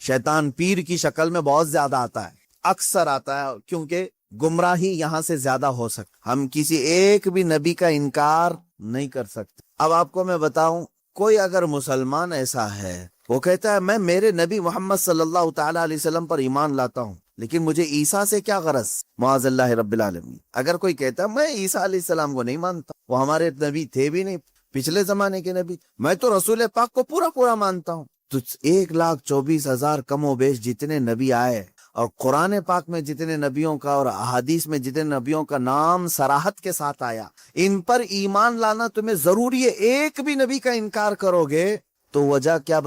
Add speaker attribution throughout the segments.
Speaker 1: شیطان پیر کی شکل میں بہت زیادہ آتا ہے، اکثر آتا ہے، کیونکہ گمراہی یہاں سے زیادہ ہو سکتی، ہم کسی ایک بھی نبی کا انکار نہیں کر سکتے۔ اب آپ کو میں بتاؤں، کوئی اگر مسلمان ایسا ہے وہ کہتا ہے میں میرے نبی محمد صلی اللہ تعالی علیہ وسلم پر ایمان لاتا ہوں، لیکن مجھے عیسیٰ سے کیا غرض، معاذ اللہ رب العالمین۔ اگر کوئی کہتا ہے میں عیسیٰ علیہ السلام کو نہیں مانتا، وہ ہمارے نبی تھے بھی نہیں، پچھلے زمانے کے نبی، میں تو رسول پاک کو پورا پورا مانتا ہوں، تو 1,24,000 کم و بیش جتنے نبی آئے، اور قرآن پاک میں جتنے نبیوں کا اور احادیث میں جتنے نبیوں کا نام صراحت کے ساتھ آیا، ان پر ایمان لانا تمہیں ضروری ہے۔ ایک بھی نبی کا انکار کرو گے تو وجہ کیا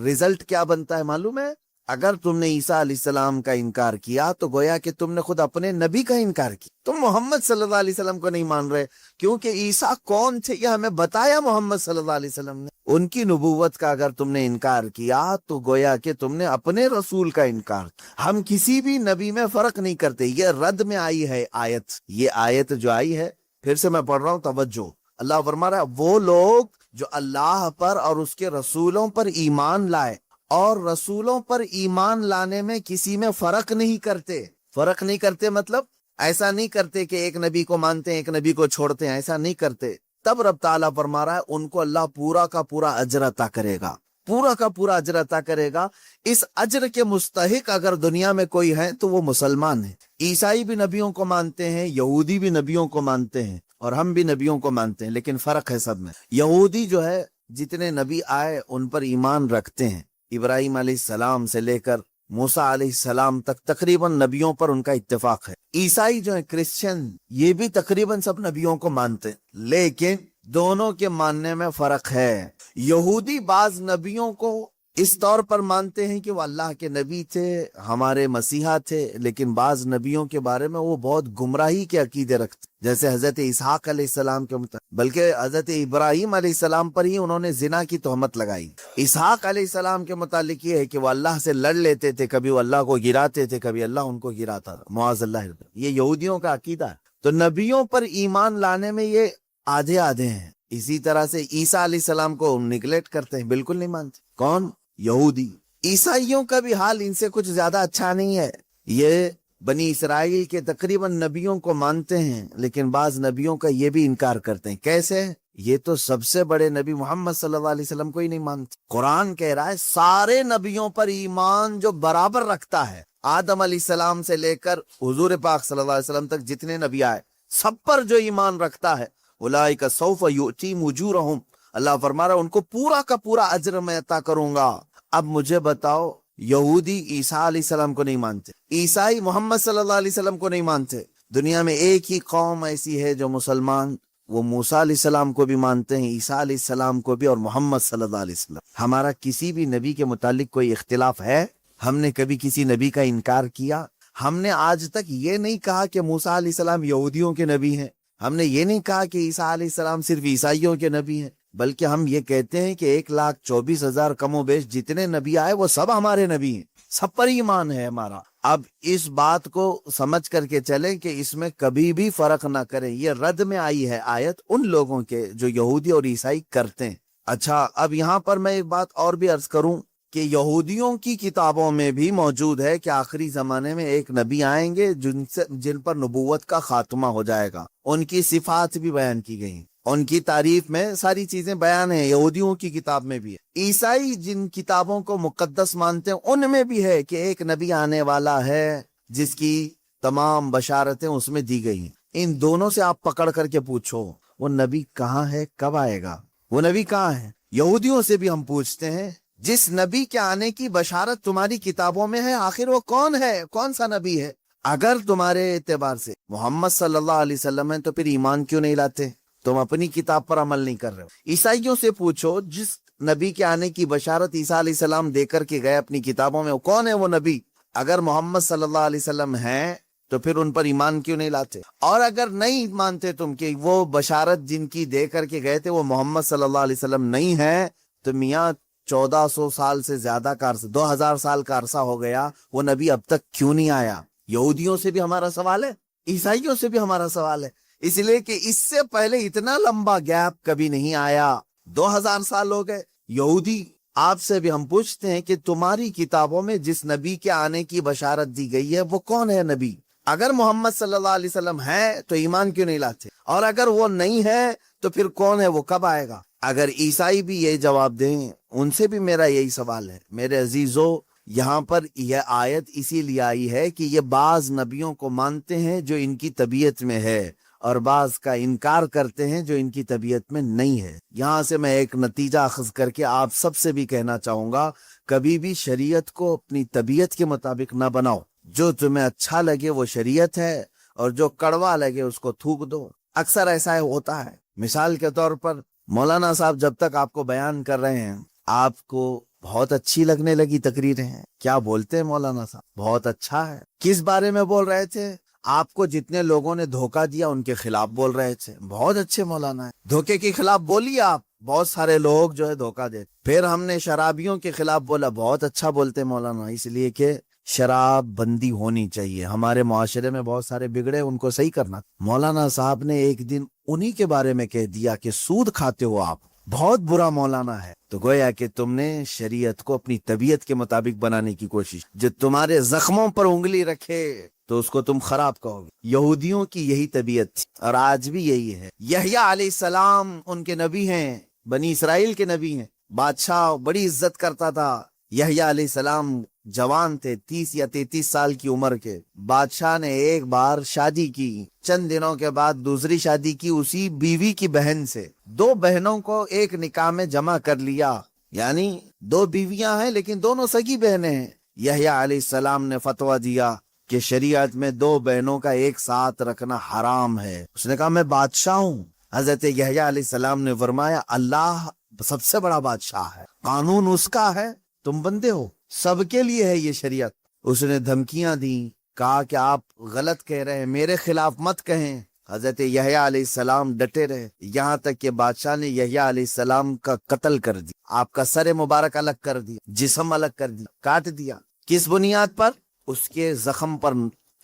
Speaker 1: رزلٹ کیا بنتا ہے معلوم ہے؟ اگر تم نے عیسیٰ علیہ السلام کا انکار کیا تو گویا کہ تم نے خود اپنے نبی کا انکار کیا، تم محمد صلی اللہ علیہ وسلم کو نہیں مان رہے، کیونکہ عیسیٰ کون تھے یہ ہمیں بتایا محمد صلی اللہ علیہ وسلم نے۔ ان کی نبوت کا اگر تم نے انکار کیا تو گویا کہ تم نے اپنے رسول کا انکار۔ ہم کسی بھی نبی میں فرق نہیں کرتے، یہ رد میں آئی ہے آیت، یہ آیت جو آئی ہے، پھر سے میں پڑھ رہا ہوں، توجہ، اللہ فرما رہا ہے وہ لوگ جو اللہ پر اور اس کے رسولوں پر ایمان لائے اور رسولوں پر ایمان لانے میں کسی میں فرق نہیں کرتے۔ فرق نہیں کرتے مطلب ایسا نہیں کرتے کہ ایک نبی کو مانتے ہیں ایک نبی کو چھوڑتے ہیں، ایسا نہیں کرتے۔ تب رب تعالیٰ فرما رہا ہے ان کو اللہ پورا کا پورا اجر عطا کرے گا، پورا کا پورا اجر عطا کرے گا۔ اس اجر کے مستحق اگر دنیا میں کوئی ہے تو وہ مسلمان ہے۔ عیسائی بھی نبیوں کو مانتے ہیں، یہودی بھی نبیوں کو مانتے ہیں، اور ہم بھی نبیوں کو مانتے ہیں، لیکن فرق ہے سب میں۔ یہودی جو ہے جتنے نبی آئے ان پر ایمان رکھتے ہیں، ابراہیم علیہ السلام سے لے کر موسیٰ علیہ السلام تک تقریباً نبیوں پر ان کا اتفاق ہے۔ عیسائی جو ہے کرسچن، یہ بھی تقریباً سب نبیوں کو مانتے ہیں، لیکن دونوں کے ماننے میں فرق ہے۔ یہودی بعض نبیوں کو اس طور پر مانتے ہیں کہ وہ اللہ کے نبی تھے، ہمارے مسیحا تھے، لیکن بعض نبیوں کے بارے میں وہ بہت گمراہی کے عقیدے رکھتے، جیسے حضرت اسحاق علیہ السلام کے متعلق، بلکہ حضرت ابراہیم علیہ السلام پر ہی انہوں نے زنا کی تہمت لگائی۔ اسحاق علیہ السلام کے متعلق یہ ہے کہ وہ اللہ سے لڑ لیتے تھے، کبھی وہ اللہ کو گراتے تھے، کبھی اللہ ان کو گراتا تھا، معاذ اللہ۔ یہ یہودیوں کا عقیدہ ہے۔ تو نبیوں پر ایمان لانے میں یہ آدھے آدھے ہیں۔ اسی طرح سے عیسیٰ علیہ السلام کو نیگلیکٹ کرتے ہیں، بالکل نہیں مانتے۔ کون؟ یہودی۔ عیسائیوں کا بھی حال ان سے کچھ زیادہ اچھا نہیں ہے، یہ بنی اسرائیل کے تقریباً نبیوں کو مانتے ہیں، لیکن بعض نبیوں کا یہ بھی انکار کرتے ہیں۔ کیسے؟ یہ تو سب سے بڑے نبی محمد صلی اللہ علیہ وسلم کو ہی نہیں مانتے۔ قرآن کہہ رہا ہے سارے نبیوں پر ایمان جو برابر رکھتا ہے، آدم علیہ السلام سے لے کر حضور پاک صلی اللہ علیہ وسلم تک جتنے نبی آئے، سب پر جو ایمان رکھتا ہے، اولئک سوف یؤتیہم اجورہم، اللہ فرما رہا ہے ان کو پورا کا پورا اجر میں عطا کروں گا۔ اب مجھے بتاؤ، یہودی عیسیٰ علیہ السلام کو نہیں مانتے، عیسائی محمد صلی اللہ علیہ وسلم کو نہیں مانتے، دنیا میں ایک ہی قوم ایسی ہے جو مسلمان، وہ موسیٰ علیہ السلام کو بھی مانتے ہیں، عیسیٰ علیہ السلام کو بھی، اور محمد صلی اللہ علیہ وسلم۔ ہمارا کسی بھی نبی کے متعلق کوئی اختلاف ہے؟ ہم نے کبھی کسی نبی کا انکار کیا؟ ہم نے آج تک یہ نہیں کہا کہ موسیٰ علیہ السلام یہودیوں کے نبی ہیں، ہم نے یہ نہیں کہا کہ عیسیٰ علیہ السلام صرف عیسائیوں کے نبی ہیں، بلکہ ہم یہ کہتے ہیں کہ 1,24,000 کم و بیش جتنے نبی آئے وہ سب ہمارے نبی ہیں، سب پر ایمان ہے ہمارا۔ اب اس بات کو سمجھ کر کے چلیں کہ اس میں کبھی بھی فرق نہ کریں، یہ رد میں آئی ہے آیت ان لوگوں کے جو یہودی اور عیسائی کرتے ہیں۔ اچھا، اب یہاں پر میں ایک بات اور بھی عرض کروں کہ یہودیوں کی کتابوں میں بھی موجود ہے کہ آخری زمانے میں ایک نبی آئیں گے جن پر نبوت کا خاتمہ ہو جائے گا، ان کی صفات بھی بیان کی گئی، ان کی تعریف میں ساری چیزیں بیان ہیں، یہودیوں کی کتاب میں بھی ہے۔ عیسائی جن کتابوں کو مقدس مانتے ہیں ان میں بھی ہے کہ ایک نبی آنے والا ہے جس کی تمام بشارتیں اس میں دی گئی ہیں۔ ان دونوں سے آپ پکڑ کر کے پوچھو وہ نبی کہاں ہے، کب آئے گا، وہ نبی کہاں ہے؟ یہودیوں سے بھی ہم پوچھتے ہیں جس نبی کے آنے کی بشارت تمہاری کتابوں میں ہے، آخر وہ کون ہے، کون سا نبی ہے؟ اگر تمہارے اعتبار سے محمد صلی اللہ علیہ وسلم ہے تو پھر ایمان کیوں نہیں لاتے؟ تم اپنی کتاب پر عمل نہیں کر رہے ہو۔ عیسائیوں سے پوچھو جس نبی کے آنے کی بشارت عیسیٰ علیہ السلام دے کر کے گئے اپنی کتابوں میں، وہ کون ہے وہ نبی؟ اگر محمد صلی اللہ علیہ وسلم ہیں تو پھر ان پر ایمان کیوں نہیں لاتے؟ اور اگر نہیں مانتے تم کہ وہ بشارت جن کی دے کر کے گئے تھے وہ محمد صلی اللہ علیہ وسلم نہیں ہے، تو میاں 1400 سال سے زیادہ کا عرصہ، 2000 سال کا عرصہ ہو گیا، وہ نبی اب تک کیوں نہیں آیا؟ یہودیوں سے بھی ہمارا سوال ہے، عیسائیوں سے بھی ہمارا سوال ہے، اس لیے کہ اس سے پہلے اتنا لمبا گیپ کبھی نہیں آیا۔ 2000 سال ہو گئے، یہودی آپ سے بھی ہم پوچھتے ہیں کہ تمہاری کتابوں میں جس نبی کے آنے کی بشارت دی گئی ہے وہ کون ہے نبی؟ اگر محمد صلی اللہ علیہ وسلم ہے تو ایمان کیوں نہیں لاتے؟ اور اگر وہ نہیں ہے تو پھر کون ہے، وہ کب آئے گا؟ اگر عیسائی بھی یہی جواب دیں، ان سے بھی میرا یہی سوال ہے۔ میرے عزیزو، یہاں پر یہ آیت اسی لیے آئی ہے کہ یہ بعض نبیوں کو مانتے ہیں جو ان کی طبیعت میں ہے، اور بعض کا انکار کرتے ہیں جو ان کی طبیعت میں نہیں ہے۔ یہاں سے میں ایک نتیجہ اخذ کر کے آپ سب سے بھی کہنا چاہوں گا، کبھی بھی شریعت کو اپنی طبیعت کے مطابق نہ بناؤ۔ جو تمہیں اچھا لگے وہ شریعت ہے، اور جو کڑوا لگے اس کو تھوک دو۔ اکثر ایسا ہوتا ہے۔ مثال کے طور پر مولانا صاحب جب تک آپ کو بیان کر رہے ہیں، آپ کو بہت اچھی لگنے لگی تقریریں ہیں۔ کیا بولتے ہیں مولانا صاحب؟ بہت اچھا ہے۔ کس بارے میں بول رہے تھے؟ آپ کو جتنے لوگوں نے دھوکہ دیا ان کے خلاف بول رہے تھے۔ بہت اچھے مولانا ہے، دھوکے کے خلاف بولیے آپ۔ بہت سارے لوگ جو ہے دھوکہ دیتے۔ پھر ہم نے شرابیوں کے خلاف بولا، بہت اچھا بولتے مولانا، اس لیے کہ شراب بندی ہونی چاہیے۔ ہمارے معاشرے میں بہت سارے بگڑے، ان کو صحیح کرنا۔ مولانا صاحب نے ایک دن انہی کے بارے میں کہہ دیا کہ سود کھاتے ہو آپ، بہت برا مولانا ہے۔ تو گویا کہ تم نے شریعت کو اپنی طبیعت کے مطابق بنانے کی کوشش، جو تمہارے زخموں پر انگلی رکھے تو اس کو تم خراب کہو گے۔ یہودیوں کی یہی طبیعت تھی اور آج بھی یہی ہے۔ یحییٰ علیہ السلام ان کے نبی ہیں، بنی اسرائیل کے نبی ہیں۔ بادشاہ بڑی عزت کرتا تھا۔ یحییٰ علیہ السلام جوان تھے، 30 یا 33 سال کی عمر کے۔ بادشاہ نے ایک بار شادی کی، چند دنوں کے بعد دوسری شادی کی اسی بیوی کی بہن سے۔ 2 بہنوں کو ایک نکاح میں جمع کر لیا، یعنی 2 بیویاں ہیں لیکن دونوں سگی بہنیں ہیں۔ یحییٰ علیہ السلام نے فتویٰ دیا کہ شریعت میں 2 بہنوں کا ایک ساتھ رکھنا حرام ہے۔ اس نے کہا میں بادشاہ ہوں۔ حضرت یحییٰ علیہ السلام نے فرمایا اللہ سب سے بڑا بادشاہ ہے، قانون اس کا ہے، تم بندے ہو، سب کے لیے ہے یہ شریعت۔ اس نے دھمکیاں دیں، کہا کہ آپ غلط کہہ رہے ہیں، میرے خلاف مت کہیں۔ حضرت یحییٰ علیہ السلام ڈٹے رہے، یہاں تک کہ بادشاہ نے یحییٰ علیہ السلام کا قتل کر دیا۔ آپ کا سر مبارک الگ کر دیا، جسم الگ کر دیا، کاٹ دیا۔ کس بنیاد پر؟ اس کے زخم پر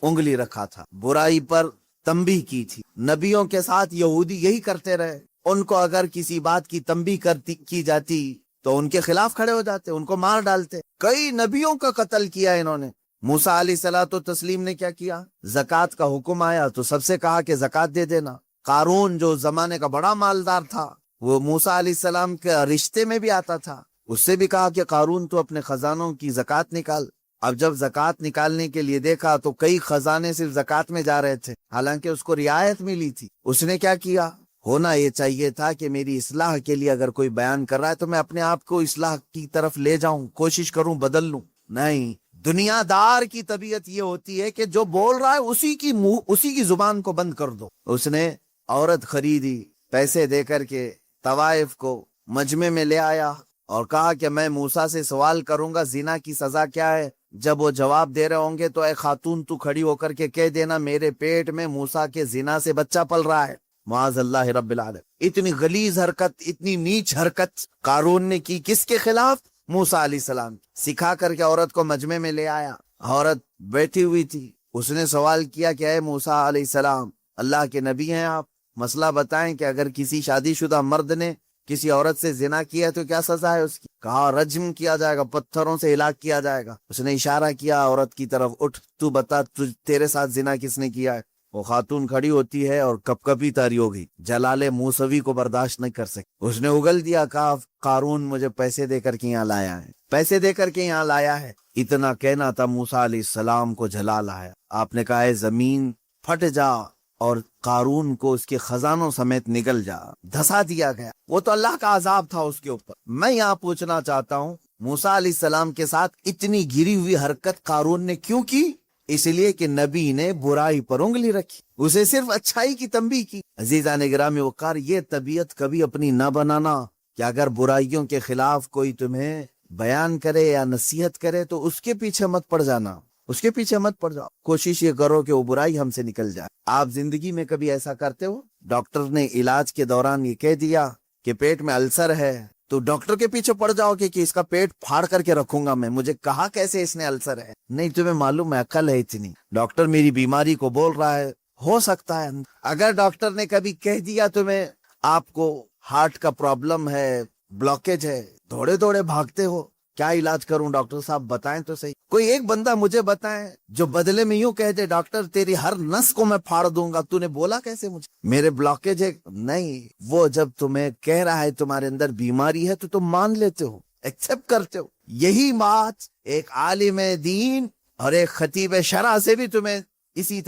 Speaker 1: انگلی رکھا تھا، برائی پر تنبیہ کی تھی۔ نبیوں کے ساتھ یہودی یہی کرتے رہے۔ ان کو اگر کسی بات کی تنبیہ کی جاتی تو ان کے خلاف کھڑے ہو جاتے، ان کو مار ڈالتے۔ کئی نبیوں کا قتل کیا انہوں نے۔ موسیٰ علیہ الصلوۃ والتسلیم نے کیا کیا؟ زکوٰۃ کا حکم آیا تو سب سے کہا کہ زکوٰۃ دے دینا۔ قارون جو زمانے کا بڑا مالدار تھا، وہ موسیٰ علیہ السلام کے رشتے میں بھی آتا تھا، اس سے بھی کہا کہ قارون تو اپنے خزانوں کی زکوٰۃ نکال۔ اب جب زکوٰۃ نکالنے کے لیے دیکھا تو کئی خزانے صرف زکوٰۃ میں جا رہے تھے، حالانکہ اس کو رعایت ملی تھی۔ اس نے کیا کیا؟ ہونا یہ چاہیے تھا کہ میری اصلاح کے لیے اگر کوئی بیان کر رہا ہے تو میں اپنے آپ کو اصلاح کی طرف لے جاؤں، کوشش کروں بدل لوں۔ نہیں، دنیا دار کی طبیعت یہ ہوتی ہے کہ جو بول رہا ہے اسی کی زبان کو بند کر دو۔ اس نے عورت خریدی، پیسے دے کر کے طوائف کو مجمع میں لے آیا اور کہا کہ میں موسیٰ سے سوال کروں گا زنا کی سزا کیا ہے۔ جب وہ جواب دے رہے ہوں گے تو اے خاتون تو کھڑی ہو کر کے کہہ دینا میرے پیٹ میں موسیٰ کے زنا سے بچہ پل رہا ہے۔ معاذ اللہ رب العالمین۔ اتنی غلیظ حرکت، اتنی نیچ حرکت قارون نے کی، کس کے خلاف؟ موسیٰ علیہ السلام۔ سکھا کر کے عورت کو مجمع میں لے آیا، عورت بیٹھی ہوئی تھی۔ اس نے سوال کیا کہ اے موسیٰ علیہ السلام، اللہ کے نبی ہیں آپ، مسئلہ بتائیں کہ اگر کسی شادی شدہ مرد نے کسی عورت سے زنا کیا تو کیا سزا ہے اس کی؟ کہا رجم کیا جائے گا، پتھروں سے ہلاک کیا جائے گا۔ اس نے اشارہ کیا عورت کی طرف، اٹھ تو بتا تیرے ساتھ زنا کس نے کیا ہے؟ وہ خاتون کھڑی ہوتی ہے اور کپ کپی تاری ہو گئی، جلال موسوی کو برداشت نہیں کر سکی۔ اس نے اگل دیا، کہا قارون مجھے پیسے دے کر کے یہاں لایا ہے، پیسے دے کر کے یہاں لایا ہے۔ اتنا کہنا تھا موسیٰ علیہ السلام کو جلا لایا۔ آپ نے کہا اے زمین پھٹ جا اور قارون کو اس کے خزانوں سمیت نگل جا، دھسا دیا گیا۔ وہ تو اللہ کا عذاب تھا اس کے اوپر۔ میں یہاں پوچھنا چاہتا ہوں موسیٰ علیہ السلام کے ساتھ اتنی گری ہوئی حرکت قارون نے کیوں کی؟ اس لیے کہ نبی نے برائی پر انگلی رکھی، اسے صرف اچھائی کی تنبیہ کی۔ عزیزان گرامی وقار، یہ طبیعت کبھی اپنی نہ بنانا کہ اگر برائیوں کے خلاف کوئی تمہیں بیان کرے یا نصیحت کرے تو اس کے پیچھے مت پڑ جانا، اس کے پیچھے مت پڑ جاؤ۔ کوشش یہ کرو کہ وہ برائی ہم سے نکل جائے۔ آپ زندگی میں کبھی ایسا کرتے ہو؟ ڈاکٹر نے علاج کے دوران یہ کہہ دیا کہ پیٹ میں السر ہے تو ڈاکٹر کے پیچھے پڑ جاؤ کہ اس کا پیٹ پھاڑ کر کے رکھوں گا میں، مجھے کہا کیسے اس نے السر ہے؟ نہیں، تمہیں معلوم ہے عقل ہے اتنی، ڈاکٹر میری بیماری کو بول رہا ہے، ہو سکتا ہے اگر ڈاکٹر نے کبھی کہہ دیا تمہیں آپ کو ہارٹ کا پرابلم ہے، بلاکیج ہے، دوڑے دوڑے بھاگتے ہو, کیا علاج کروں ڈاکٹر صاحب بتائیں تو صحیح. کوئی ایک بندہ مجھے بتائیں جو بدلے میں یوں کہہ دے ڈاکٹر تیری ہر نس کو میں پھاڑ دوں گا, تو نے بولا کیسے مجھے, میرے بلاکیج ہے. نہیں, وہ جب تمہیں کہہ رہا ہے تمہارے اندر بیماری ہے تو تم مان لیتے ہو, ایکسپٹ کرتے ہو. یہی بات ایک عالم دین اور ایک خطیب شرع سے بھی تمہیں اسی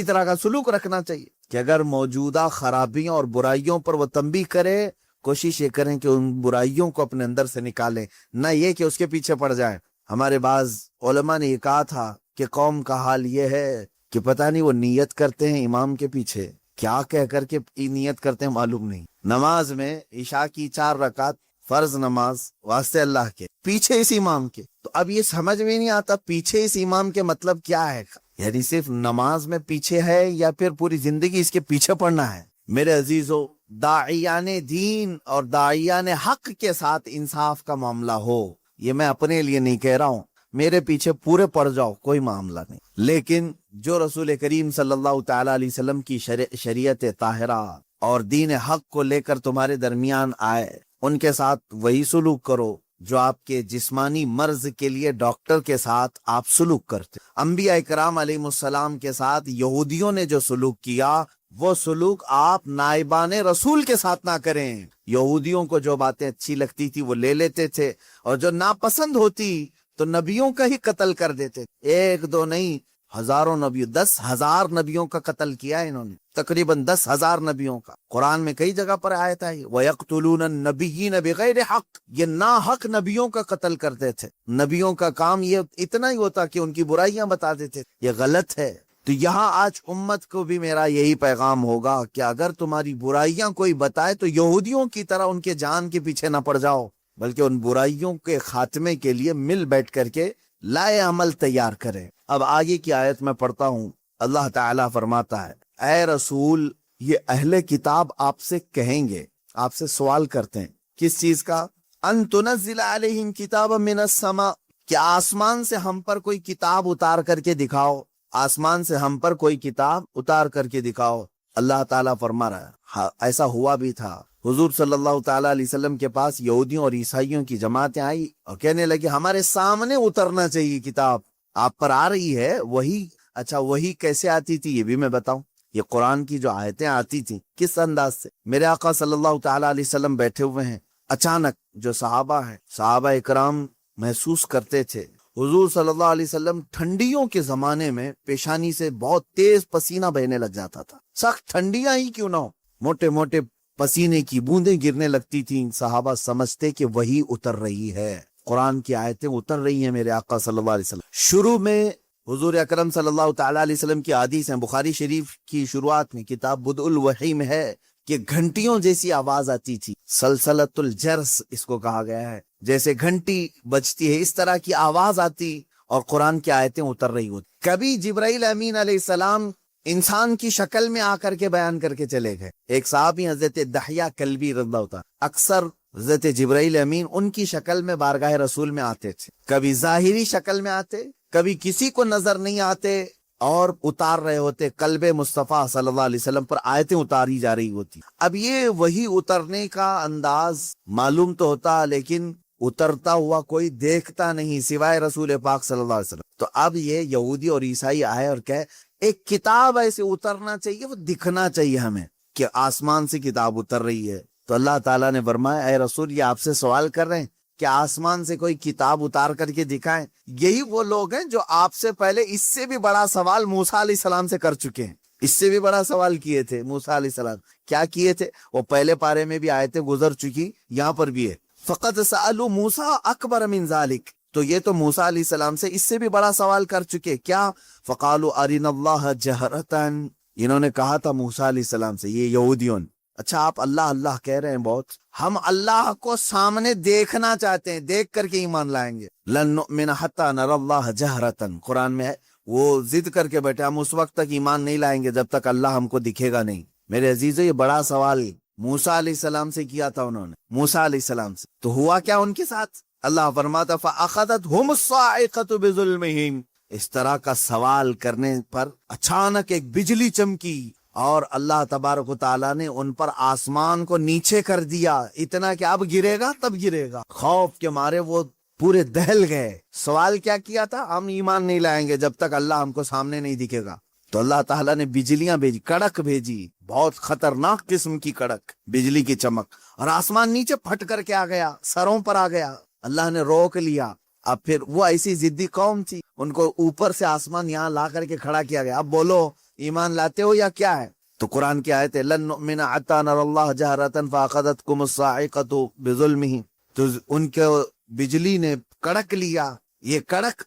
Speaker 1: طرح کا سلوک رکھنا چاہیے کہ اگر موجودہ خرابیوں اور برائیوں پر وہ تنبیہ کرے, کوشش یہ کریں کہ ان برائیوں کو اپنے اندر سے نکالیں, نہ یہ کہ اس کے پیچھے پڑ جائیں. ہمارے بعض علماء نے یہ کہا تھا کہ قوم کا حال یہ ہے کہ پتہ نہیں وہ نیت کرتے ہیں امام کے پیچھے, کیا کہہ کر کے نیت کرتے ہیں معلوم نہیں. نماز میں عشاء کی 4 رکعت فرض نماز واسطے اللہ کے, پیچھے اس امام کے. تو اب یہ سمجھ میں نہیں آتا پیچھے اس امام کے مطلب کیا ہے, یعنی صرف نماز میں پیچھے ہے یا پھر پوری زندگی اس کے پیچھے پڑنا ہے. میرے عزیزو, داعیان دین اور داعیان حق کے ساتھ انصاف کا معاملہ ہو, یہ میں اپنے لیے نہیں کہہ رہا ہوں, میرے پیچھے پورے پڑ جاؤ کوئی معاملہ نہیں, لیکن جو رسول کریم صلی اللہ تعالی علیہ وسلم کی شریعت طاہرہ اور دین حق کو لے کر تمہارے درمیان آئے, ان کے ساتھ وہی سلوک کرو جو آپ کے جسمانی مرض کے لیے ڈاکٹر کے ساتھ آپ سلوک کرتے. انبیاء کرام علیہ السلام کے ساتھ یہودیوں نے جو سلوک کیا, وہ سلوک آپ نائبان رسول کے ساتھ نہ کریں. یہودیوں کو جو باتیں اچھی لگتی تھی وہ لے لیتے تھے, اور جو ناپسند ہوتی تو نبیوں کا ہی قتل کر دیتے. 1 2 نہیں, ہزاروں نبیوں, 10,000 نبیوں کا قتل کیا انہوں نے, تقریباً 10,000 نبیوں کا. قرآن میں کئی جگہ پر آیت ہے وَيَقْتُلُونَ النَّبِيِّينَ بِغَيْرِ حق, یہ ناحق نبیوں کا قتل کرتے تھے. نبیوں کا کام یہ اتنا ہی ہوتا کہ ان کی برائیاں بتا دیتے, یہ غلط ہے. تو یہاں آج امت کو بھی میرا یہی پیغام ہوگا کہ اگر تمہاری برائیاں کوئی بتائے تو یہودیوں کی طرح ان کے جان کے پیچھے نہ پڑ جاؤ, بلکہ ان برائیوں کے خاتمے کے لیے مل بیٹھ کر کے لائے عمل تیار کریں. اب آگے کی آیت میں پڑھتا ہوں, اللہ تعالیٰ فرماتا ہے اے رسول, یہ اہل کتاب آپ سے کہیں گے, آپ سے سوال کرتے ہیں کس چیز کا, ان تنزل علیہم کتابا من السماء, کہ آسمان سے ہم پر کوئی کتاب اتار کر کے دکھاؤ, آسمان سے ہم پر کوئی کتاب اتار کر کے دکھاؤ. اللہ تعالیٰ فرما رہا ہے ایسا ہوا بھی تھا. حضور صلی اللہ تعالیٰ علیہ وسلم کے پاس یہودیوں اور عیسائیوں کی جماعتیں آئی اور کہنے لگے ہمارے سامنے اترنا چاہیے کتاب, آپ پر آ رہی ہے وہی. اچھا وہی کیسے آتی تھی یہ بھی میں بتاؤں. یہ قرآن کی جو آیتیں آتی تھیں کس انداز سے, میرے آقا صلی اللہ تعالیٰ علیہ وسلم بیٹھے ہوئے ہیں, اچانک جو صحابہ ہیں, صحابہ اکرام محسوس کرتے تھے حضور صلی اللہ علیہ وسلم ٹھنڈیوں کے زمانے میں پیشانی سے بہت تیز پسینہ بہنے لگ جاتا تھا. سخت ٹھنڈیاں ہی کیوں نہ ہو, موٹے موٹے پسینے کی بوندیں گرنے لگتی تھیں. صحابہ سمجھتے کہ وہی اتر رہی ہے, قرآن کی آیتیں اتر رہی ہیں میرے آقا صلی اللہ علیہ وسلم. شروع میں حضور اکرم صلی اللہ تعالیٰ علیہ وسلم کی حدیث ہیں, بخاری شریف کی شروعات میں کتاب بدء الوحی میں ہے کہ گھنٹیوں جیسی آواز آتی تھی, سلسلۃ الجرس اس کو کہا گیا ہے, جیسے گھنٹی بجتی ہے اس طرح کی آواز آتی اور قرآن کی آیتیں اتر رہی ہوتی. کبھی جبرائیل امین علیہ السلام انسان کی شکل میں آ کر کے بیان کر کے چلے گئے. ایک صحابی حضرت دحیہ کلبی رضی اللہ عنہ, اکثر حضرت جبرائیل امین ان کی شکل میں بارگاہ رسول میں آتے تھے, کبھی ظاہری شکل میں آتے, کبھی کسی کو نظر نہیں آتے اور اتار رہے ہوتے قلب مصطفیٰ صلی اللہ علیہ وسلم پر آیتیں اتاری جا رہی ہوتی. اب یہ وہی اترنے کا انداز معلوم تو ہوتا لیکن اترتا ہوا کوئی دیکھتا نہیں سوائے رسول پاک صلی اللہ علیہ وسلم. تو اب یہ یہودی اور عیسائی آئے اور کہے ایک کتاب ایسے اترنا چاہیے, وہ دکھنا چاہیے ہمیں کہ آسمان سے کتاب اتر رہی ہے. تو اللہ تعالیٰ نے فرمایا اے رسول یہ آپ سے سوال کر رہے ہیں کہ آسمان سے کوئی کتاب اتار کر کے دکھائیں. یہی وہ لوگ ہیں جو آپ سے پہلے اس سے بھی بڑا سوال موسیٰ علیہ السلام سے کر چکے ہیں. اس سے بھی بڑا سوال کیے تھے موسیٰ علیہ السلام. کیا کیے تھے وہ پہلے پارے میں بھی آیتیں گزر چکی, یہاں پر بھی ہے فقط سألوا موسیٰ اکبر من ذالک. تو یہ تو موسیٰ علیہ السلام سے اس سے بھی بڑا سوال کر چکے. کیا فقالوا ارنا اللہ جہرتن, انہوں نے کہا تھا موسیٰ علیہ السلام سے, یہ یہودیوں. اچھا آپ اللہ اللہ کہہ رہے ہیں بہت, ہم اللہ کو سامنے دیکھنا چاہتے ہیں, دیکھ کر کے ایمان لائیں گے. لن نؤمن حتی نری اللہ جہرتن, قرآن میں ہے. وہ ضد کر کے بیٹھے ہم اس وقت تک ایمان نہیں لائیں گے جب تک اللہ ہم کو دکھے گا نہیں. میرے عزیزو یہ بڑا سوال موسیٰ علیہ السلام سے کیا تھا انہوں نے, موسیٰ علیہ السلام سے. تو ہوا کیا ان کے ساتھ, اللہ فرماتا فأخذتهم الصاعقة بظلمهم, اس طرح کا سوال کرنے پر اچانک ایک بجلی چمکی اور اللہ تبارک و تعالیٰ نے ان پر آسمان کو نیچے کر دیا، اتنا کہ اب گرے گا تب گرے گا۔ خوف کے مارے وہ پورے دہل گئے۔ سوال کیا کیا تھا؟ ہم ایمان نہیں لائیں گے جب تک اللہ ہم کو سامنے نہیں دکھے گا۔ تو اللہ تعالیٰ نے بجلیاں بھیجی، کڑک بھیجی، بہت خطرناک قسم کی کڑک، بجلی کی چمک، اور آسمان نیچے پھٹ کر کے آ گیا، سروں پر آ گیا۔ اللہ نے روک لیا۔ اب پھر وہ ایسی ضدی قوم تھی، ان کو اوپر سے آسمان یہاں لا کر کے کھڑا کیا گیا۔ اب بولو ایمان لاتے ہو یا کیا ہے؟ تو قرآن کی آیت ہے لن نؤمن حتی نری اللہ جہرۃ فاخذتکم الصاعقۃ بظلمہم، تو ان کے بجلی نے کڑک لیا، یہ کڑک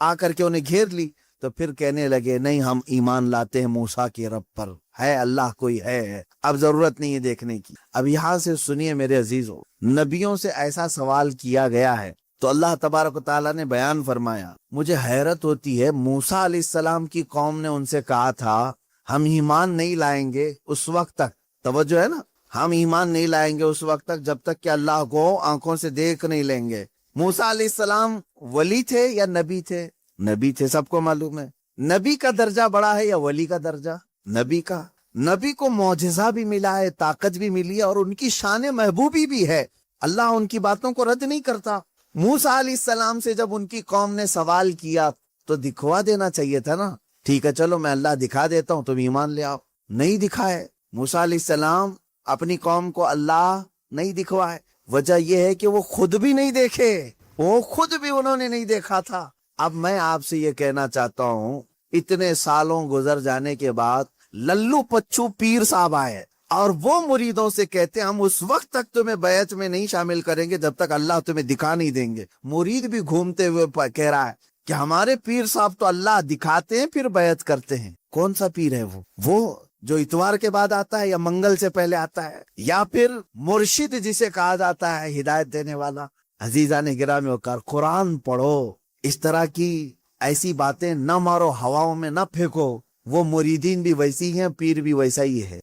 Speaker 1: آ کر کے انہیں گھیر لی۔ تو پھر کہنے لگے نہیں ہم ایمان لاتے ہیں موسیٰ کے رب پر، ہے اللہ کوئی ہے، اب ضرورت نہیں ہے دیکھنے کی۔ اب یہاں سے سنیے میرے عزیزو، نبیوں سے ایسا سوال کیا گیا ہے تو اللہ تبارک و تعالیٰ نے بیان فرمایا۔ مجھے حیرت ہوتی ہے، موسیٰ علیہ السلام کی قوم نے ان سے کہا تھا ہم ایمان نہیں لائیں گے اس وقت تک، توجہ ہے نا، ہم ایمان نہیں لائیں گے اس وقت تک جب تک کہ اللہ کو آنکھوں سے دیکھ نہیں لیں گے۔ موسیٰ علیہ السلام ولی تھے یا نبی تھے؟ نبی تھے، سب کو معلوم ہے۔ نبی کا درجہ بڑا ہے یا ولی کا درجہ؟ نبی کا۔ نبی کو معجزہ بھی ملا ہے، طاقت بھی ملی ہے، اور ان کی شان محبوبی بھی ہے، اللہ ان کی باتوں کو رد نہیں کرتا۔ موسیٰ علیہ السلام سے جب ان کی قوم نے سوال کیا تو دکھوا دینا چاہیے تھا نا، ٹھیک ہے چلو میں اللہ دکھا دیتا ہوں تم ایمان لے آؤ، نہیں دکھائے۔ موسیٰ علیہ السلام اپنی قوم کو اللہ نہیں دکھوائے، وجہ یہ ہے کہ وہ خود بھی نہیں دیکھے، وہ خود بھی انہوں نے نہیں دیکھا تھا۔ اب میں آپ سے یہ کہنا چاہتا ہوں، اتنے سالوں گزر جانے کے بعد للو پچو پیر صاحب آئے اور وہ مریدوں سے کہتے ہیں ہم اس وقت تک تمہیں بیعت میں نہیں شامل کریں گے جب تک اللہ تمہیں دکھا نہیں دیں گے۔ مرید بھی گھومتے ہوئے کہہ رہا ہے کہ ہمارے پیر صاحب تو اللہ دکھاتے ہیں پھر بیعت کرتے ہیں۔ کون سا پیر ہے وہ جو اتوار کے بعد آتا ہے یا منگل سے پہلے آتا ہے، یا پھر مرشد جسے کہا جاتا ہے ہدایت دینے والا؟ عزیزان گرامی وقار، قرآن پڑھو، اس طرح کی ایسی باتیں نہ مارو، ہواؤں میں نہ پھینکو۔ وہ مریدین بھی ویسی ہیں، پیر بھی ویسا ہی ہے۔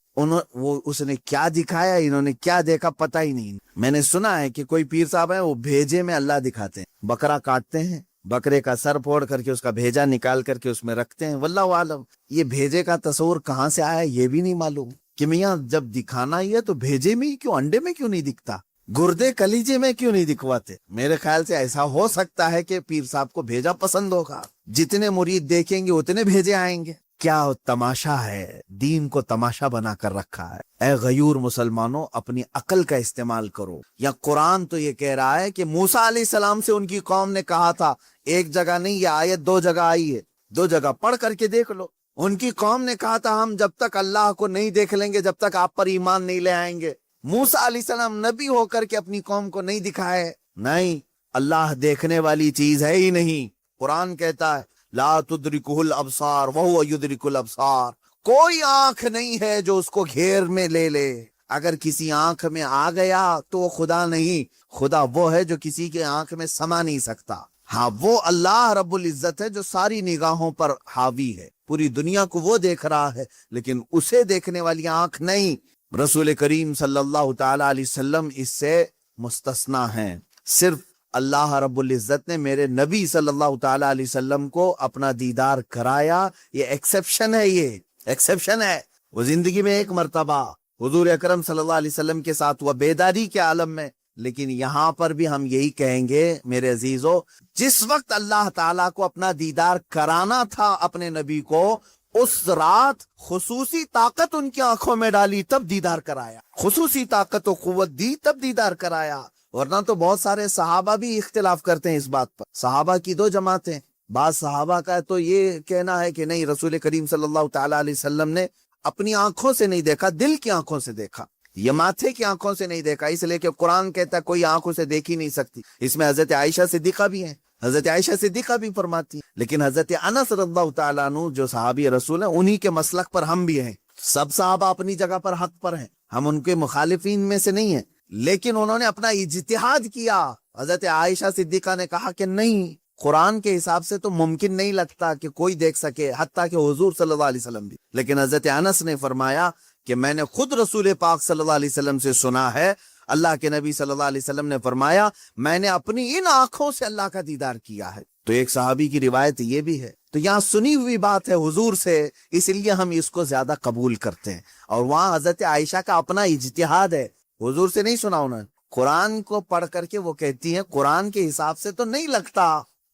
Speaker 1: اس نے کیا دکھایا، انہوں نے کیا دیکھا پتہ ہی نہیں۔ میں نے سنا ہے کہ کوئی پیر صاحب ہیں وہ بھیجے میں اللہ دکھاتے ہیں، بکرا کاٹتے ہیں، بکرے کا سر پھوڑ کر کے اس کا بھیجا نکال کر کے اس میں رکھتے ہیں، واللہ عالم۔ یہ بھیجے کا تصور کہاں سے آیا یہ بھی نہیں معلوم کہ میاں جب دکھانا ہی ہے تو بھیجے میں ہی کیوں، انڈے میں کیوں نہیں دکھتا، گردے کلیجے میں کیوں نہیں دکھواتے؟ میرے خیال سے ایسا ہو سکتا ہے کہ پیر صاحب کو بھیجا پسند ہوگا، جتنے مرید دیکھیں گے اتنے بھیجے آئیں گے۔ کیا تماشا ہے، دین کو تماشا بنا کر رکھا ہے۔ اے غیور مسلمانوں، اپنی عقل کا استعمال کرو۔ یا قرآن تو یہ کہہ رہا ہے کہ موسیٰ علیہ السلام سے ان کی قوم نے کہا تھا، ایک جگہ نہیں، یہ آیت 2 جگہ آئی ہے، 2 جگہ پڑھ کر کے دیکھ لو۔ ان کی قوم نے کہا تھا ہم جب تک اللہ کو نہیں دیکھ لیں گے جب تک آپ پر ایمان نہیں لے آئیں گے۔ موسیٰ علیہ السلام نبی ہو کر کے اپنی قوم کو نہیں دکھائے، نہیں، اللہ دیکھنے والی چیز ہے ہی نہیں۔ قرآن کہتا ہے لا تدرکہ الابصار وہو یدرک الابصار، کوئی آنکھ نہیں ہے جو اس کو گھیر میں لے لے۔ اگر کسی آنکھ میں آ گیا تو وہ خدا نہیں، خدا وہ ہے جو کسی کے آنکھ میں سما نہیں سکتا۔ ہاں، وہ اللہ رب العزت ہے جو ساری نگاہوں پر حاوی ہے، پوری دنیا کو وہ دیکھ رہا ہے، لیکن اسے دیکھنے والی آنکھ نہیں۔ رسول کریم صلی اللہ تعالی علیہ وسلم اس سے مستثنا ہیں۔ صرف اللہ رب العزت نے میرے نبی صلی اللہ تعالی علیہ وسلم کو اپنا دیدار کرایا، یہ ایکسیپشن ہے، یہ ایکسیپشن ہے۔ وہ زندگی میں ایک مرتبہ حضور اکرم صلی اللہ علیہ وسلم کے ساتھ وہ بیداری کے عالم میں، لیکن یہاں پر بھی ہم یہی کہیں گے میرے عزیزو، جس وقت اللہ تعالیٰ کو اپنا دیدار کرانا تھا اپنے نبی کو، اس رات خصوصی طاقت ان کی آنکھوں میں ڈالی تب دیدار کرایا، خصوصی طاقت و قوت دی تب دیدار کرایا۔ ورنہ تو بہت سارے صحابہ بھی اختلاف کرتے ہیں اس بات پر۔ صحابہ کی 2 جماعتیں، بعض صحابہ کا تو یہ کہنا ہے کہ نہیں، رسول کریم صلی اللہ تعالی علیہ وسلم نے اپنی آنکھوں سے نہیں دیکھا، دل کی آنکھوں سے دیکھا، یہ ماتھے کی آنکھوں سے نہیں دیکھا، اس لیے کہ قرآن کہتا ہے کوئی آنکھوں سے دیکھ ہی نہیں سکتی۔ اس میں حضرت عائشہ صدیقہ بھی ہیں، حضرت عائشہ صدیقہ بھی فرماتی ہیں، لیکن حضرت انس رضی اللہ تعالیٰ عنہ جو صحابی رسول ہیں، انہی کے مسلک پر ہم بھی ہیں۔ سب صحابہ اپنی جگہ پر حق پر ہیں، ہم ان کے مخالفین میں سے نہیں ہیں، لیکن انہوں نے اپنا اجتہاد کیا۔ حضرت عائشہ صدیقہ نے کہا کہ نہیں، قرآن کے حساب سے تو ممکن نہیں لگتا کہ کوئی دیکھ سکے، حتیٰ کہ حضور صلی اللہ علیہ وسلم بھی۔ لیکن حضرت انس نے فرمایا کہ میں نے خود رسول پاک صلی اللہ علیہ وسلم سے سنا ہے، اللہ کے نبی صلی اللہ علیہ وسلم نے فرمایا میں نے اپنی ان آنکھوں سے اللہ کا دیدار کیا ہے۔ تو ایک صحابی کی روایت یہ بھی ہے. تو یہاں سنی ہوئی بات ہے حضور سے، اس لیے ہم اس کو زیادہ قبول کرتے ہیں. اور وہاں حضرت عائشہ کا اپنا اجتہاد ہے، حضور سے نہیں سنا انہوں نے. قرآن کو پڑھ کر کے وہ کہتی ہیں قرآن کے حساب سے تو نہیں لگتا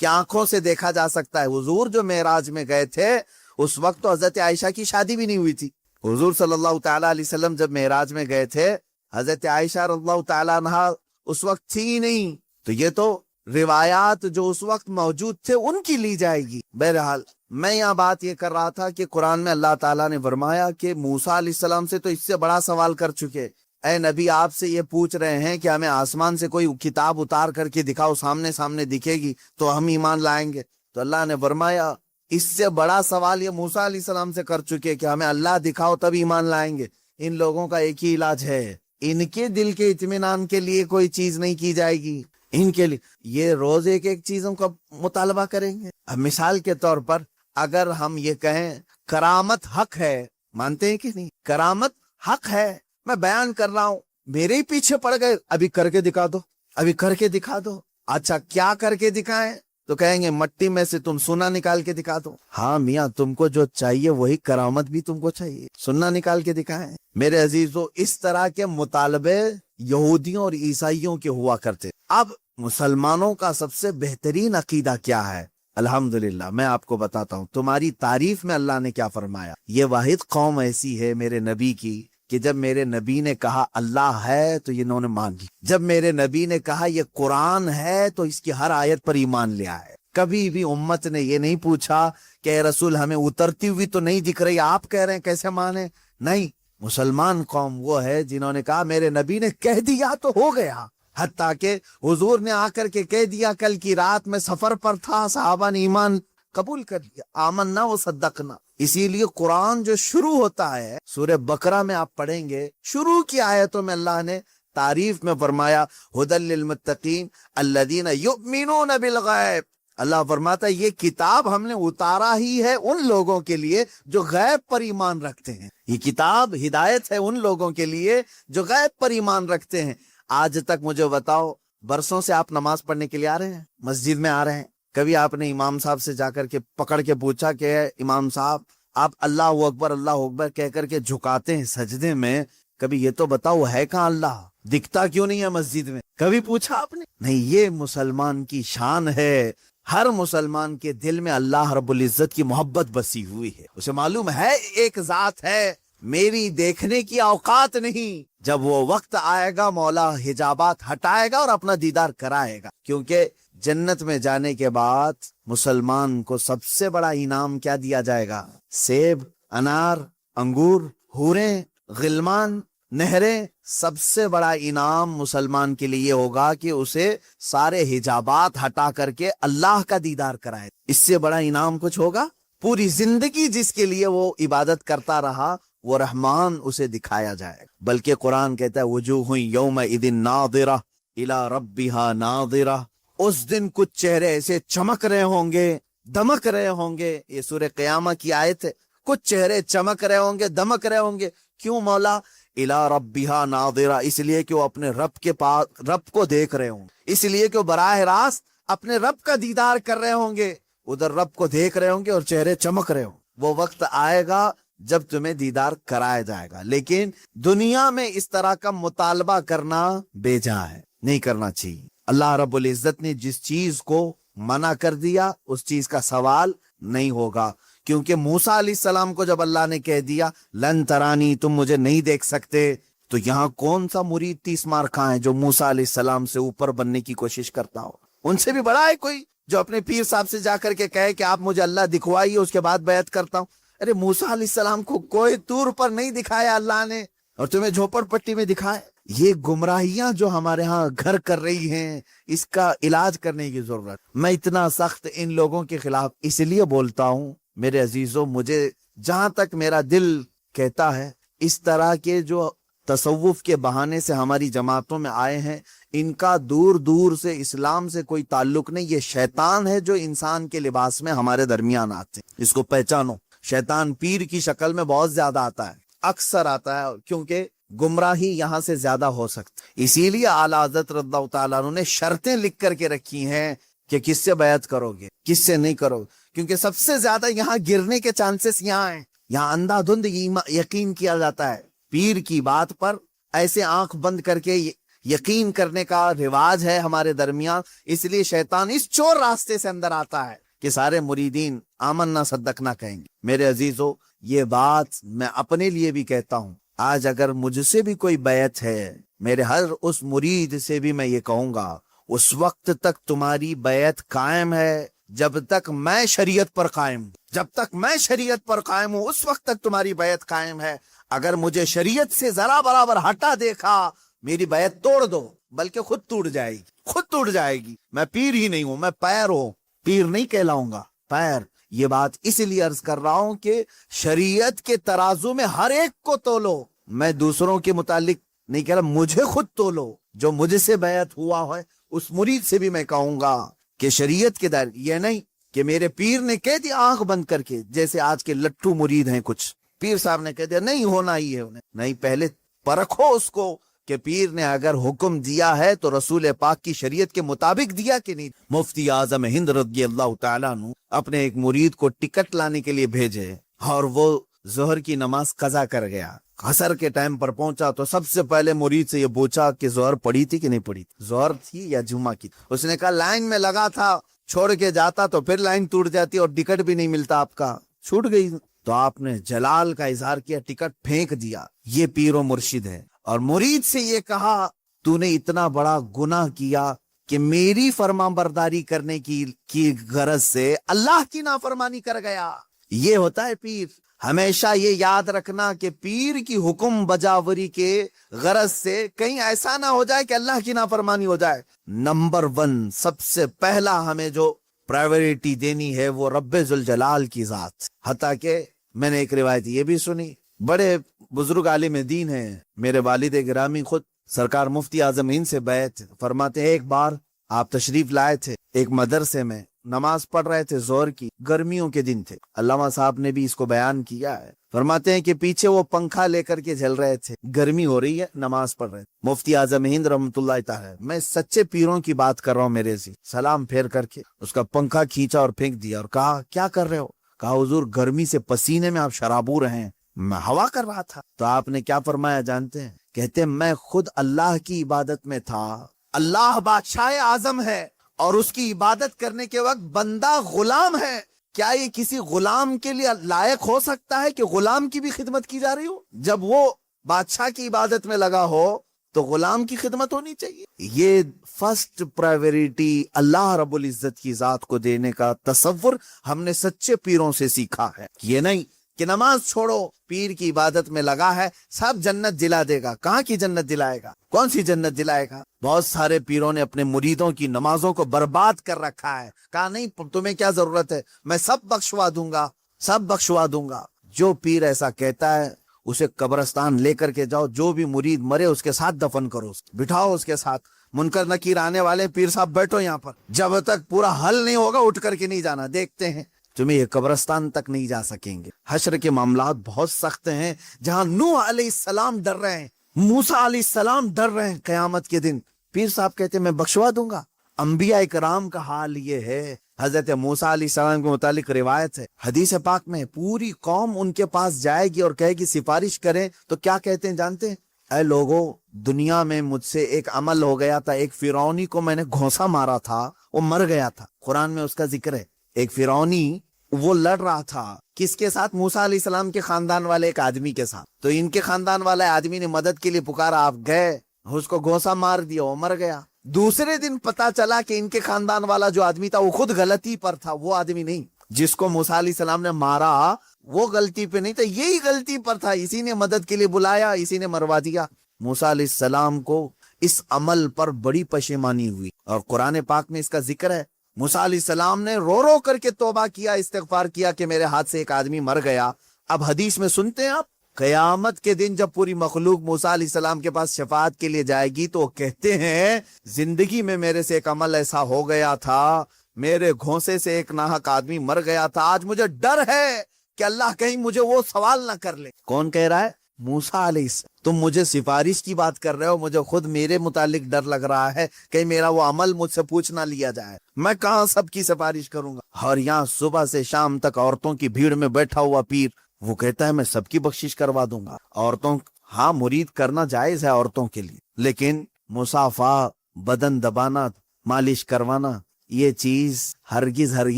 Speaker 1: کہ آنکھوں سے دیکھا جا سکتا ہے. حضور جو معراج میں گئے تھے اس وقت تو حضرت عائشہ کی شادی بھی نہیں ہوئی تھی. حضور صلی اللہ تعالیٰ علیہ وسلم جب معراج میں گئے تھے، حضرت عائشہ رضی اللہ تعالیٰ عنہا اس وقت تھی ہی نہیں. تو یہ تو روایات جو اس وقت موجود تھے ان کی لی جائے گی. بہرحال میں یہاں بات یہ کر رہا تھا کہ قرآن میں اللہ تعالیٰ نے فرمایا کہ موسیٰ علیہ السلام سے تو اس سے بڑا سوال کر چکے. اے نبی، آپ سے یہ پوچھ رہے ہیں کہ ہمیں آسمان سے کوئی کتاب اتار کر کے دکھاؤ، سامنے سامنے دکھے گی تو ہم ایمان لائیں گے. تو اللہ نے فرمایا اس سے بڑا سوال یہ موسیٰ علیہ السلام سے کر چکے کہ ہمیں اللہ دکھاؤ تب ایمان لائیں گے. ان لوگوں کا ایک ہی علاج ہے، ان کے دل کے اطمینان کے لیے کوئی چیز نہیں کی جائے گی. ان کے لیے یہ روز ایک ایک چیزوں کا مطالبہ کریں گے. اب مثال کے طور پر اگر ہم یہ کہیں کرامت حق ہے، مانتے ہیں کہ نہیں؟ کرامت حق ہے، میں بیان کر رہا ہوں، میرے ہی پیچھے پڑ گئے، ابھی کر کے دکھا دو، ابھی کر کے دکھا دو. اچھا کیا کر کے دکھائیں؟ تو کہیں گے مٹی میں سے تم سونا نکال کے دکھا دو. ہاں میاں، تم کو جو چاہیے وہی کرامت بھی تم کو چاہیے، سونا نکال کے دکھائیں. میرے عزیزو، اس طرح کے مطالبے یہودیوں اور عیسائیوں کے ہوا کرتے. اب مسلمانوں کا سب سے بہترین عقیدہ کیا ہے؟ الحمدللہ میں آپ کو بتاتا ہوں. تمہاری تعریف میں اللہ نے کیا فرمایا. یہ واحد قوم ایسی ہے میرے نبی کی کہ جب میرے نبی نے کہا اللہ ہے تو انہوں نے مان لی. جب میرے نبی نے کہا یہ قرآن ہے تو اس کی ہر آیت پر ایمان لیا ہے. کبھی بھی امت نے یہ نہیں پوچھا کہ اے رسول ہمیں اترتی ہوئی تو نہیں دکھ رہی، آپ کہہ رہے ہیں کیسے مانے. نہیں، مسلمان قوم وہ ہے جنہوں نے کہا میرے نبی نے کہہ دیا تو ہو گیا. حتیٰ کہ حضور نے آ کر کے کہہ دیا کل کی رات میں سفر پر تھا، صحابہ نے ایمان قبول کر لیا، آمنا و صدقنا. اسی لیے قرآن جو شروع ہوتا ہے، سورہ بقرہ میں آپ پڑھیں گے، شروع کی آیتوں میں اللہ نے تعریف میں فرمایا ہدی للمتقین الذین یؤمنون بالغیب. اللہ فرماتا ہے یہ کتاب ہم نے اتارا ہی ہے ان لوگوں کے لیے جو غیب پر ایمان رکھتے ہیں. یہ کتاب ہدایت ہے ان لوگوں کے لیے جو غیب پر ایمان رکھتے ہیں. آج تک مجھے بتاؤ، برسوں سے آپ نماز پڑھنے کے لیے آ رہے ہیں، مسجد میں آ رہے ہیں، کبھی آپ نے امام صاحب سے جا کر کے پکڑ کے پوچھا کہ امام صاحب آپ اللہ اکبر کہہ کر کے جھکاتے ہیں سجدے میں، کبھی یہ تو بتاؤ ہے کہاں اللہ؟ دکھتا کیوں نہیں ہے مسجد میں؟ کبھی پوچھا آپ نے؟ نہیں. یہ مسلمان کی شان ہے. ہر مسلمان کے دل میں اللہ رب العزت کی محبت بسی ہوئی ہے. اسے معلوم ہے ایک ذات ہے، میری دیکھنے کی اوقات نہیں. جب وہ وقت آئے گا مولا حجابات ہٹائے گا اور اپنا دیدار کرائے گا. کیونکہ جنت میں جانے کے بعد مسلمان کو سب سے بڑا انعام کیا دیا جائے گا؟ سیب، انار، انگور، حوریں، غلمان، نہریں. سب سے بڑا انعام مسلمان کے لیے ہوگا کہ اسے سارے حجابات ہٹا کر کے اللہ کا دیدار کرائے. اس سے بڑا انعام کچھ ہوگا؟ پوری زندگی جس کے لیے وہ عبادت کرتا رہا وہ رحمان اسے دکھایا جائے. بلکہ قرآن کہتا ہے وجوہ یومئذ ناظرہ الی ربہا ناظرہ. اس دن کچھ چہرے ایسے چمک رہے ہوں گے، دمک رہے ہوں گے. یہ سورہ قیامہ کی آیت ہے. کچھ چہرے چمک رہے ہوں گے، دمک رہے ہوں گے. کیوں مولا؟ الی ربہا ناظرہ، اس لیے کہ وہ اپنے رب کے پاس رب کو دیکھ رہے ہوں، اس لیے کہ وہ براہ راست اپنے رب کا دیدار کر رہے ہوں گے. ادھر رب کو دیکھ رہے ہوں گے اور چہرے چمک رہے ہوں. وہ وقت آئے گا جب تمہیں دیدار کرایا جائے گا. لیکن دنیا میں اس طرح کا مطالبہ کرنا بیجا ہے، نہیں کرنا چاہیے. اللہ رب العزت نے جس چیز کو منع کر دیا اس چیز کا سوال نہیں ہوگا. کیونکہ موسیٰ علیہ السلام کو جب اللہ نے کہہ دیا لن ترانی، تم مجھے نہیں دیکھ سکتے، تو یہاں کون سا مرید 30 مار کھا ہے جو موسیٰ علیہ السلام سے اوپر بننے کی کوشش کرتا ہو؟ ان سے بھی بڑا ہے کوئی جو اپنے پیر صاحب سے جا کر کے کہے کہ آپ مجھے اللہ دکھوائیے اس کے بعد بیعت کرتا ہوں. ارے موسیٰ علیہ السلام کو کوئی طور پر نہیں دکھایا اللہ نے اور تمہیں جھوپڑ پٹی میں دکھائے. یہ گمراہیاں جو ہمارے ہاں گھر کر رہی ہیں، اس کا علاج کرنے کی ضرورت. میں اتنا سخت ان لوگوں کے خلاف اس لیے بولتا ہوں میرے عزیزوں، مجھے جہاں تک میرا دل کہتا ہے اس طرح کے جو تصوف کے بہانے سے ہماری جماعتوں میں آئے ہیں ان کا دور دور سے اسلام سے کوئی تعلق نہیں. یہ شیطان ہے جو انسان کے لباس میں ہمارے درمیان آتے ہیں. اس کو پہچانو. شیطان پیر کی شکل میں بہت زیادہ آتا ہے، اکثر آتا ہے، کیونکہ گمراہی یہاں سے زیادہ ہو سکتی. اسی لیے اعلیٰ حضرت رضی اللہ تعالیٰ عنہ نے شرطیں لکھ کر کے رکھی ہیں کہ کس سے بیعت کرو گے کس سے نہیں کرو گے، کیونکہ سب سے زیادہ یہاں گرنے کے چانسز یہاں ہیں. یہاں اندھا دھند یقین کیا جاتا ہے پیر کی بات پر، ایسے آنکھ بند کر کے یقین کرنے کا رواج ہے ہمارے درمیان. اس لیے شیطان اس چور راستے سے اندر آتا ہے کہ سارے مریدین آمن نہ صدق نہ کہیں گے. میرے عزیزو، یہ بات میں اپنے لیے بھی کہتا ہوں. آج اگر مجھ سے بھی کوئی بیعت ہے، میرے ہر اس مرید سے بھی میں یہ کہوں گا، اس وقت تک تمہاری بیعت قائم ہے جب تک میں شریعت پر قائم ہوں. جب تک میں شریعت پر قائم ہوں اس وقت تک تمہاری بیعت قائم ہے. اگر مجھے شریعت سے ذرا برابر ہٹا دیکھا، میری بیعت توڑ دو، بلکہ خود ٹوٹ جائے گی، خود ٹوٹ جائے گی. میں پیر ہی نہیں ہوں، میں پیر ہوں، پیر نہیں کہلاؤں گا، پیر. یہ بات اس لیے عرض کر رہا ہوں کہ شریعت کے ترازو میں ہر ایک کو تولو. میں دوسروں کے متعلق نہیں کہہ رہا، مجھے خود تولو. جو مجھ سے بیعت ہوا ہے اس مرید سے بھی میں کہوں گا کہ شریعت کے دائرے، یہ نہیں کہ میرے پیر نے کہہ دیا آنکھ بند کر کے، جیسے آج کے لٹو مرید ہیں کچھ، پیر صاحب نے کہہ دیا نہیں ہونا ہی ہے انہیں. نہیں، پہلے پرکھو اس کو کہ پیر نے اگر حکم دیا ہے تو رسول پاک کی شریعت کے مطابق دیا کہ نہیں. مفتی اعظم ہند رضی اللہ تعالیٰ عنہ اپنے ایک مرید کو ٹکٹ لانے کے لیے بھیجے، اور وہ ظہر کی نماز قضا کر گیا. عصر کے ٹائم پر پہنچا تو سب سے پہلے مرید سے یہ پوچھا کہ ظہر پڑھی تھی کہ نہیں پڑھی تھی، ظہر تھی یا جمعہ کی. اس نے کہا لائن میں لگا تھا، چھوڑ کے جاتا تو پھر لائن ٹوٹ جاتی اور ٹکٹ بھی نہیں ملتا، آپ کا چھوٹ گئی. تو آپ نے جلال کا اظہار کیا، ٹکٹ پھینک دیا. یہ پیر و مرشد ہے. اور مرید سے یہ کہا تو نے اتنا بڑا گناہ کیا کہ میری فرما برداری کرنے کی غرض سے اللہ کی نافرمانی کر گیا. یہ ہوتا ہے پیر. ہمیشہ یہ یاد رکھنا کہ پیر کی حکم بجاوری کے غرض سے کہیں ایسا نہ ہو جائے کہ اللہ کی نافرمانی ہو جائے. نمبر 1 سب سے پہلا ہمیں جو پرائیورٹی دینی ہے وہ رب ذوالجلال کی ذات. حتیٰ کہ میں نے ایک روایت یہ بھی سنی، بڑے بزرگ عالم دین ہیں، میرے والد گرامی خود سرکار مفتی اعظم ہند سے بیعت فرماتے ہیں. ایک بار آپ تشریف لائے تھے ایک مدرسے میں، نماز پڑھ رہے تھے ظہر کی، گرمیوں کے دن تھے. علامہ صاحب نے بھی اس کو بیان کیا ہے. فرماتے ہیں کہ پیچھے وہ پنکھا لے کر کے جل رہے تھے، گرمی ہو رہی ہے، نماز پڑھ رہے تھے. مفتی اعظم ہند رحمۃ اللہ تعالی، میں سچے پیروں کی بات کر رہا ہوں، میرے سے سلام پھیر کر کے اس کا پنکھا کھینچا اور پھینک دیا اور کہا کیا کر رہے ہو؟ کہا حضور گرمی سے پسینے میں آپ شرابور ہیں، میں ہوا کر رہا تھا. تو آپ نے کیا فرمایا جانتے ہیں؟ کہتے ہیں میں خود اللہ کی عبادت میں تھا. اللہ بادشاہ اعظم ہے اور اس کی عبادت کرنے کے وقت بندہ غلام ہے. کیا یہ کسی غلام کے لیے لائق ہو سکتا ہے کہ غلام کی بھی خدمت کی جا رہی ہو؟ جب وہ بادشاہ کی عبادت میں لگا ہو تو غلام کی خدمت ہونی چاہیے. یہ فرسٹ پرائیورٹی اللہ رب العزت کی ذات کو دینے کا تصور ہم نے سچے پیروں سے سیکھا ہے. یہ نہیں کہ نماز چھوڑو، پیر کی عبادت میں لگا ہے، سب جنت دلا دے گا. کہاں کی جنت دلائے گا؟ کون سی جنت دلائے گا؟ بہت سارے پیروں نے اپنے مریدوں کی نمازوں کو برباد کر رکھا ہے. کہا نہیں تمہیں کیا ضرورت ہے، میں سب بخشوا دوں گا، سب بخشوا دوں گا. جو پیر ایسا کہتا ہے اسے قبرستان لے کر کے جاؤ، جو بھی مرید مرے اس کے ساتھ دفن کرو، بٹھاؤ اس کے ساتھ. منکر نکیر آنے والے، پیر صاحب بیٹھو یہاں پر، جب تک پورا حل نہیں ہوگا اٹھ کر کے نہیں جانا. دیکھتے ہیں تمہیں یہ قبرستان تک نہیں جا سکیں گے. حشر کے معاملات بہت سخت ہیں. جہاں نوح علیہ السلام ڈر رہے ہیں، موسیٰ علیہ السلام ڈر رہے ہیں قیامت کے دن، پیر صاحب کہتے ہیں میں بخشوا دوں گا. انبیاء کرام کا حال یہ ہے. حضرت موسیٰ علیہ السلام کے متعلق روایت ہے حدیث پاک میں، پوری قوم ان کے پاس جائے گی اور کہے گی سفارش کریں، تو کیا کہتے ہیں جانتے ہیں؟ اے لوگوں، دنیا میں مجھ سے ایک عمل ہو گیا تھا، ایک فرعونی کو میں نے گھونسا مارا تھا، وہ مر گیا تھا. قرآن میں اس کا ذکر ہے. ایک فرعونی وہ لڑ رہا تھا کس کے ساتھ؟ موسیٰ علیہ السلام کے خاندان والے ایک آدمی کے ساتھ. تو ان کے خاندان والے آدمی نے مدد کے لیے پکارا، آپ گئے، اس کو گھونسا مار دیا، وہ مر گیا. دوسرے دن پتا چلا کہ ان کے خاندان والا جو آدمی تھا وہ خود غلطی پر تھا، وہ آدمی نہیں جس کو موسیٰ علیہ السلام نے مارا، وہ غلطی پہ نہیں تھا، یہی غلطی پر تھا، اسی نے مدد کے لیے بلایا، اسی نے مروا دیا. موسیٰ علیہ السلام کو اس عمل پر بڑی پشیمانی ہوئی اور قرآن پاک میں اس کا ذکر ہے. موسیٰ علیہ السلام نے رو رو کر کے توبہ کیا، استغفار کیا کہ میرے ہاتھ سے ایک آدمی مر گیا. اب حدیث میں سنتے ہیں آپ، قیامت کے دن جب پوری مخلوق موسیٰ علیہ السلام کے پاس شفاعت کے لیے جائے گی تو وہ کہتے ہیں زندگی میں میرے سے ایک عمل ایسا ہو گیا تھا، میرے گھونسے سے ایک ناحق آدمی مر گیا تھا، آج مجھے ڈر ہے کہ اللہ کہیں مجھے وہ سوال نہ کر لے. کون کہہ رہا ہے؟ موسیٰ علیہ السلام. تم مجھے سفارش کی بات کر رہے ہو, مجھے خود میرے متعلق ڈر لگ رہا ہے کہ میرا وہ عمل مجھ سے پوچھ نہ لیا جائے, میں کہاں سب کی سفارش کروں گا. اور یہاں صبح سے شام تک عورتوں کی بھیڑ میں بیٹھا ہوا پیر, وہ کہتا ہے میں سب کی بخشش کروا دوں گا. عورتوں, ہاں مرید کرنا جائز ہے عورتوں کے لیے, لیکن مصافحہ, بدن دبانا, مالش کروانا, یہ چیز ہرگز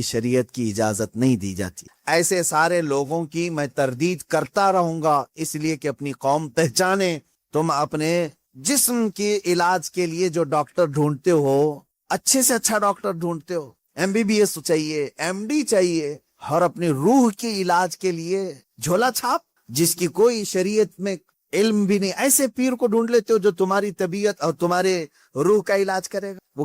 Speaker 1: شریعت کی اجازت نہیں دی جاتی. ایسے سارے لوگوں کی میں تردید کرتا رہوں گا, اس لیے کہ اپنی قوم پہچانے. تم اپنے جسم کے علاج کے لیے جو ڈاکٹر ڈھونڈتے ہو, اچھے سے اچھا ڈاکٹر ڈھونڈتے ہو, MBBS چاہیے, MD چاہیے, اور اپنی روح کے علاج کے لیے جھولا چھاپ جس کی کوئی شریعت میں علم بھی نہیں, ایسے پیر کو ڈھونڈ لیتے ہو جو تمہاری طبیعت اور تمہارے روح کا علاج کرے گا. وہ